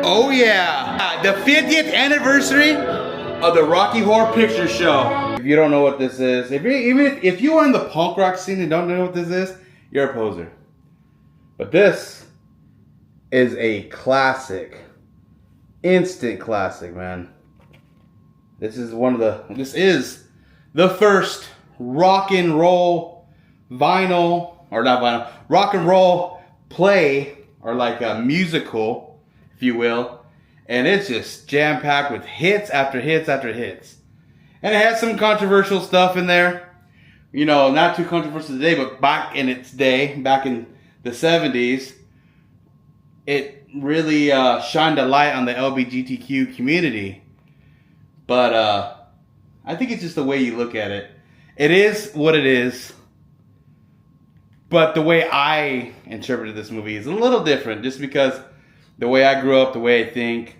Oh yeah, the 50th anniversary of the Rocky Horror Picture Show. If you don't know what this is, if you are in the punk rock scene and don't know what this is, you're a poser. But this is a classic, instant classic, man. This is the first rock and roll vinyl, or not vinyl, rock and roll play, or like a musical, if you will. And it's just jam-packed with hits after hits after hits. And it has some controversial stuff in there. You know, not too controversial today, but back in its day, back in the 70s, it really shined a light on the LGBTQ community. But I think it's just the way you look at it. It is what it is. But the way I interpreted this movie is a little different, just because the way I grew up, the way I think,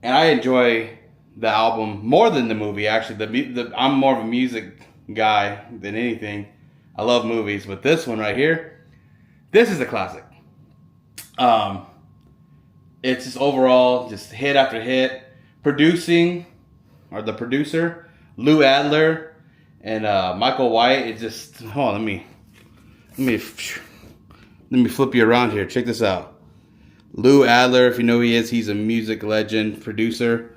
and I enjoy the album more than the movie. Actually, I'm more of a music guy than anything. I love movies, but this one right here, this is a classic. It's just overall just hit after hit. The producer, Lou Adler and Michael White. It just let me flip you around here. Check this out. Lou Adler, if you know who he is, he's a music legend, producer.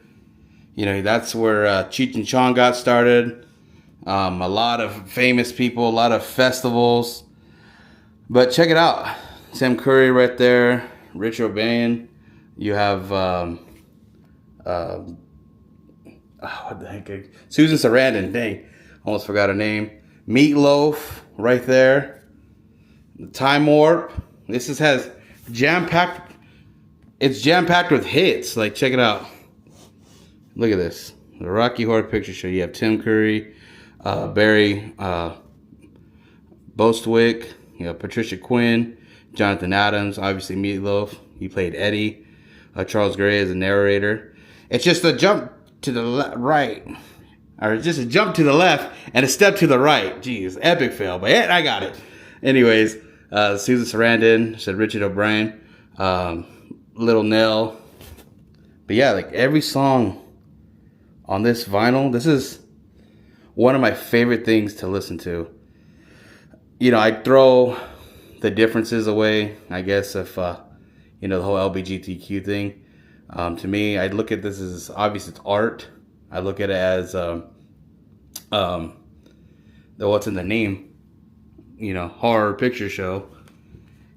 You know, that's where Cheech and Chong got started. A lot of famous people, a lot of festivals. But check it out. Tim Curry right there, Rich O'Brien. You have what the heck? Susan Sarandon. Dang, almost forgot her name. Meatloaf right there. The Time Warp. This has jam-packed. It's jam-packed with hits. Like, check it out. Look at this. The Rocky Horror Picture Show. You have Tim Curry, Barry Bostwick, you have Patricia Quinn, Jonathan Adams, obviously Meatloaf. He played Eddie. Charles Gray as a narrator. It's just a jump to the right. Or just a jump to the left and a step to the right. Jeez, epic fail. But yeah, I got it. Anyways, Susan Sarandon, said Richard O'Brien, Little Nell. But yeah, like every song on this vinyl, this is one of my favorite things to listen to. You know, I throw the differences away, I guess, if, you know, the whole LGBTQ thing. To me, I look at this as, obviously it's art. I look at it as, what's in the name, you know, horror picture show.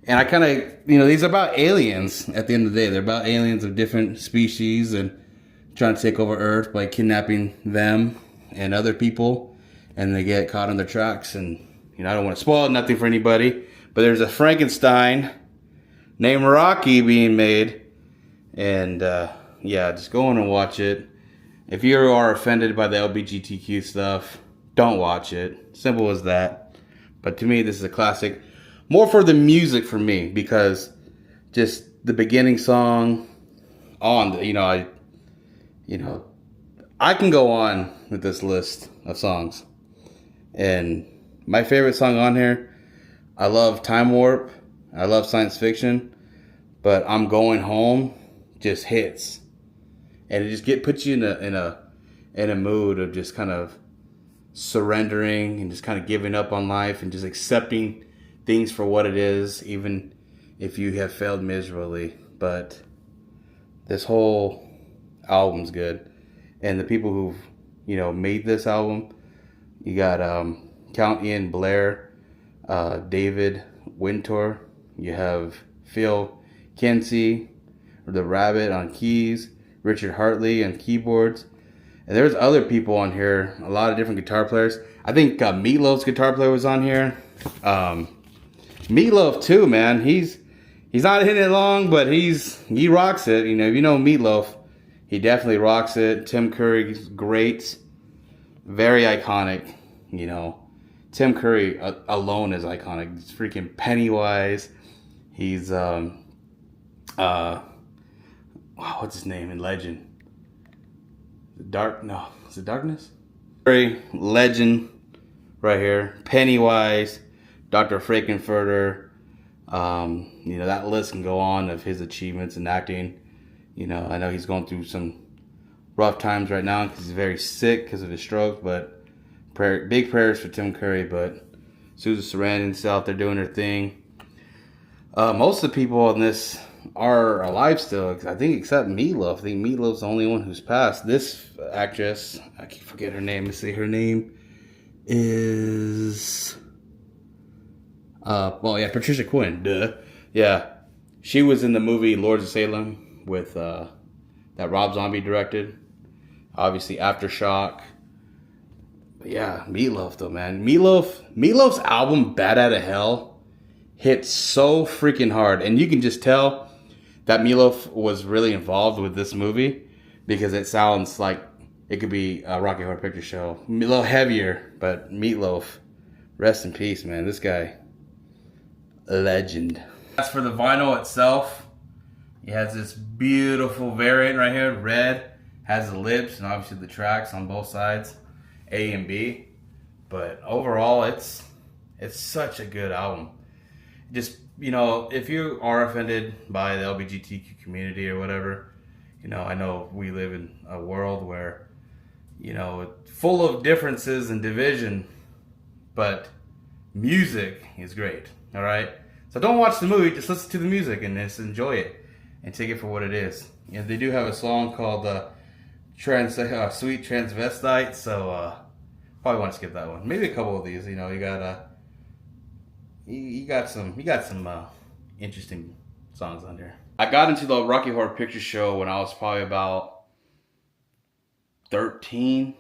And I kind of, you know, these are about aliens at the end of the day. They're about aliens of different species and trying to take over Earth by kidnapping them and other people. And they get caught in their tracks. And, you know, I don't want to spoil nothing for anybody. But there's a Frankenstein named Rocky being made. And, yeah, just go on and watch it. If you are offended by the LGBTQ stuff, don't watch it. Simple as that. But to me, this is a classic. More for the music for me, because just the beginning song on, I can go on with this list of songs. And my favorite song on here, I love Time Warp. I love science fiction. But I'm Going Home just hits. And it just puts you in a mood of just kind of surrendering and just kind of giving up on life and just accepting things for what it is, even if you have failed miserably. But this whole album's good. And the people who've, you know, made this album, you got Count Ian Blair, David Wintour, you have Phil Kinsey, the Rabbit on keys, Richard Hartley on keyboards. And there's other people on here, a lot of different guitar players. I think Meatloaf's guitar player was on here. Meatloaf too, man. He's not hitting it long, but he rocks it. You know, if you know Meatloaf, he definitely rocks it. Tim Curry's great, very iconic. You know, Tim Curry alone is iconic. He's freaking Pennywise. He's what's his name in Legend? Is it Darkness? Very legend right here. Pennywise, Dr. Frankenfurter. You know, that list can go on of his achievements in acting. You know, I know he's going through some rough times right now because he's very sick because of his stroke. But big prayers for Tim Curry. But Susan Sarandon's out there doing her thing. Most of the people on this are alive still, I think, except Meatloaf. I think Meatloaf's the only one who's passed. This actress, I can't forget her name. Let's see, her name is, Patricia Quinn. Duh. Yeah, she was in the movie Lords of Salem with that Rob Zombie directed. Obviously, Aftershock. But yeah, Meatloaf though, man. Meatloaf's album Bad Outta Hell hit so freaking hard, and you can just tell that Meatloaf was really involved with this movie because it sounds like it could be a Rocky Horror Picture Show, a little heavier. But Meatloaf, rest in peace, man. This guy, a legend. As for the vinyl itself, it has this beautiful variant right here, red, has the lips and obviously the tracks on both sides, A and B. But overall, it's such a good album. Just, you know, if you are offended by the LGBTQ community or whatever, you know, I know we live in a world where, you know, full of differences and division, but music is great, all right? So don't watch the movie, just listen to the music and just enjoy it and take it for what it is. And they do have a song called Sweet Transvestite, so probably want to skip that one. Maybe a couple of these, you know, you got some interesting songs on there. I got into the Rocky Horror Picture Show when I was probably about 13.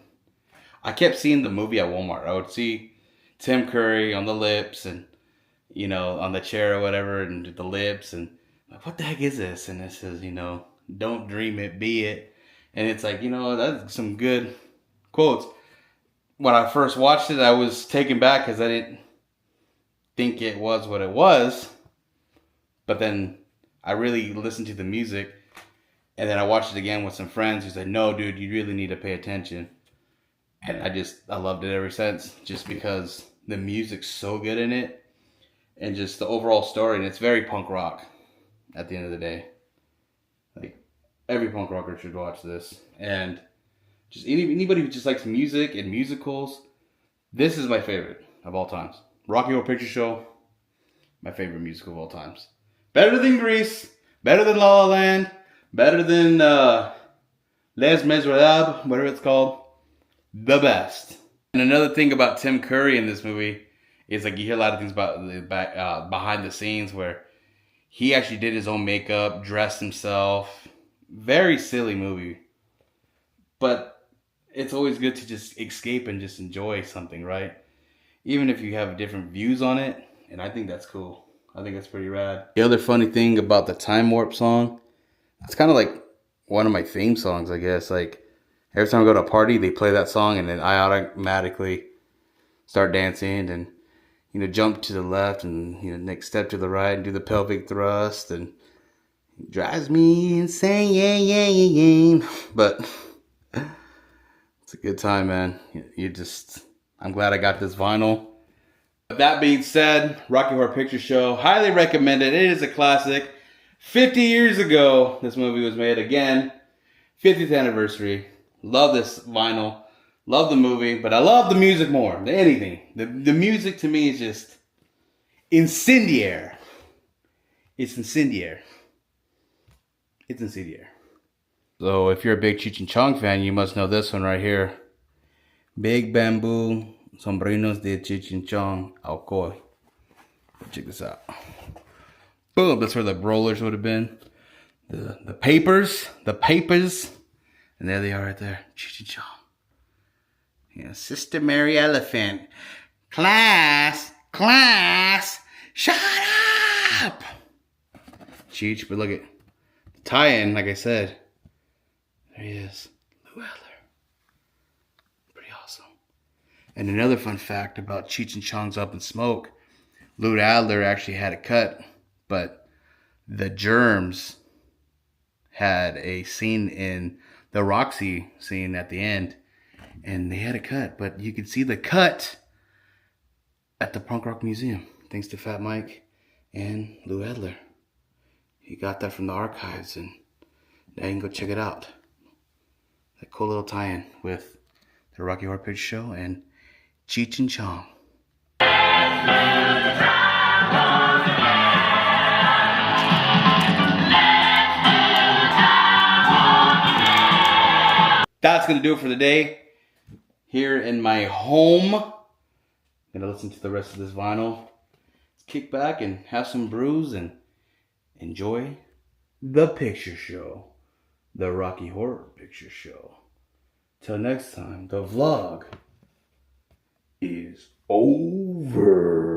I kept seeing the movie at Walmart. I would see Tim Curry on the lips and, you know, on the chair or whatever, and the lips, and like, what the heck is this? And it says, you know, don't dream it, be it. And it's like, you know, that's some good quotes. When I first watched it, I was taken back because I didn't think it was what it was. But then I really listened to the music, and then I watched it again with some friends who said, no, dude, you really need to pay attention. And I loved it ever since, just because the music's so good in it, and just the overall story. And it's very punk rock at the end of the day. Like, every punk rocker should watch this. And just anybody who just likes music and musicals, this is my favorite of all times. Rocky Horror Picture Show, my favorite musical of all times. Better than Grease, better than La La Land, better than Les Miserables, whatever it's called. The best. And another thing about Tim Curry in this movie is, like, you hear a lot of things about the behind the scenes where he actually did his own makeup, dressed himself. Very silly movie. But it's always good to just escape and just enjoy something, right? Even if you have different views on it. And I think that's cool. I think that's pretty rad. The other funny thing about the Time Warp song, it's kind of like one of my theme songs, I guess. Like, every time I go to a party, they play that song, and then I automatically start dancing and, you know, jump to the left and, you know, next step to the right and do the pelvic thrust, and it drives me insane, yeah. But it's a good time, man. I'm glad I got this vinyl. With that being said, Rocky Horror Picture Show, highly recommended. It is a classic. 50 years ago, this movie was made again. 50th anniversary. Love this vinyl. Love the movie, but I love the music more than anything. The music to me is just incendiary. It's incendiary. It's incendiary. So if you're a big Cheech and Chong fan, you must know this one right here. Big Bamboo Sombreros de Cheech and Chong Alcoy. Check this out. Boom, that's where the rollers would have been. The papers. And there they are right there. Cheech and Chong. Yeah, Sister Mary Elephant. Class, shut up! Cheech, but look at the tie-in, like I said. There he is. Lou Adler. Pretty awesome. And another fun fact about Cheech and Chong's Up in Smoke, Lou Adler actually had a cut, but the Germs had a scene in the Roxy scene at the end, and they had a cut, but you could see the cut at the Punk Rock Museum, thanks to Fat Mike and Lou Adler. He got that from the archives, and Now you can go check it out. A cool little tie-in with the Rocky Horror Picture Show and Cheech and Chong. That's gonna do it for the day. Here in my home, I'm gonna listen to the rest of this vinyl. Kick back and have some brews and enjoy the picture show, the Rocky Horror Picture Show. Till next time, the vlog is over.